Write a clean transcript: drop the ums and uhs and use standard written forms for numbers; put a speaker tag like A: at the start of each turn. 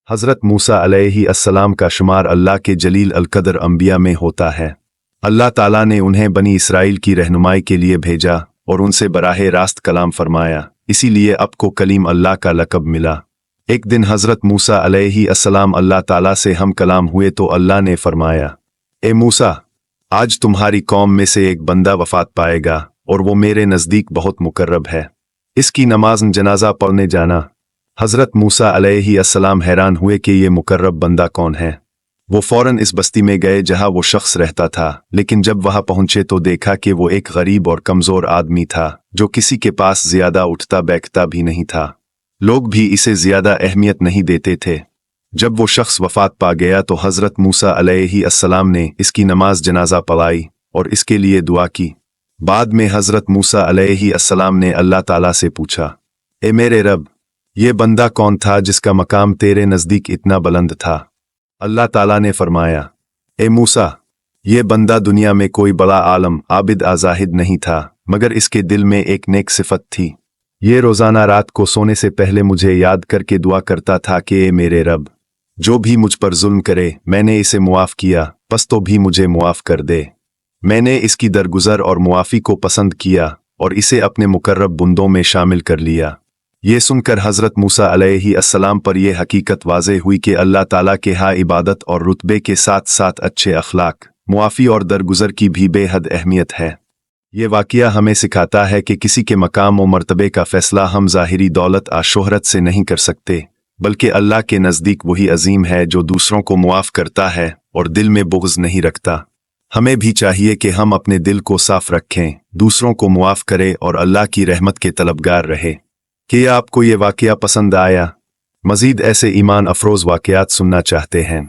A: हज़रत मूसा अलैहिस्सलाम का शुमार अल्लाह के जलील अल-कदर अंबिया में होता है। अल्लाह ताला ने उन्हें बनी इसराइल की रहनुमाई के लिए भेजा और उनसे बराहे रास्त कलाम फरमाया, इसीलिए आपको कलीम अल्लाह का लक़ब मिला। एक दिन हज़रत मूसा अलैहिस्सलाम अल्लाह ताला से हम कलाम हुए तो अल्लाह ने फरमाया, ए मूसा, आज तुम्हारी कौम में से एक बंदा वफ़ात पाएगा और वो मेरे नज़दीक बहुत मुकर्रब है। इसकी नमाज जनाजा पढ़ने जाना। हज़रत मूसा अलैहिस्सलाम हैरान हुए कि ये मुकर्रब बंदा कौन है। वो फ़ौरन इस बस्ती में गए जहाँ वो शख्स रहता था, लेकिन जब वहाँ पहुँचे तो देखा कि वो एक गरीब और कमज़ोर आदमी था जो किसी के पास ज़्यादा उठता बैठता भी नहीं था। लोग भी इसे ज़्यादा अहमियत नहीं देते थे। जब वो शख्स वफ़ात पा गया तो हज़रत मूसा अलैहिस्सलाम ने इसकी नमाज जनाजा पढ़ाई और इसके लिए दुआ की। बाद में हज़रत मूसा अलैहिस्सलाम ने अल्लाह ताला से पूछा, ए मेरे रब, ये बंदा कौन था जिसका मकाम तेरे नज़दीक इतना बुलंद था? अल्लाह ताला ने फरमाया, ए मूसा, ये बंदा दुनिया में कोई बड़ा आलम आबिद आज़ाहिद नहीं था, मगर इसके दिल में एक नेक सिफत थी। ये रोज़ाना रात को सोने से पहले मुझे याद करके दुआ करता था कि ए मेरे रब, जो भी मुझ पर जुल्म करे मैंने इसे मुआफ़ किया, बस तो भी मुझे मुआफ़ कर दे। मैंने इसकी दरगुजर और मुआफ़ी को पसंद किया और इसे अपने मुकर्रब बुंदों में शामिल कर लिया। ये सुनकर हज़रत मूसा अलैहिस्सलाम पर यह हकीकत वाज़े हुई कि अल्लाह ताला के यहाँ इबादत और रुतबे के साथ साथ अच्छे अखलाक, मुआफ़ी और दरगुजर की भी बेहद अहमियत है। ये वाक़या हमें सिखाता है कि किसी के मकाम और मर्तबे का फ़ैसला हम ज़ाहिरी दौलत आ शोहरत से नहीं कर सकते, बल्कि अल्लाह के नज़दीक वही अजीम है जो दूसरों को मुआफ़ करता है और दिल में बुग़्ज़ नहीं रखता। हमें भी चाहिए कि हम अपने दिल को साफ़ रखें, दूसरों को मुआफ़ करें और अल्लाह की रहमत के तलबगार रहे। क्या आपको ये वाक़या पसंद आया? मज़ीद ऐसे ईमान अफरोज़ वाक़यात सुनना चाहते हैं?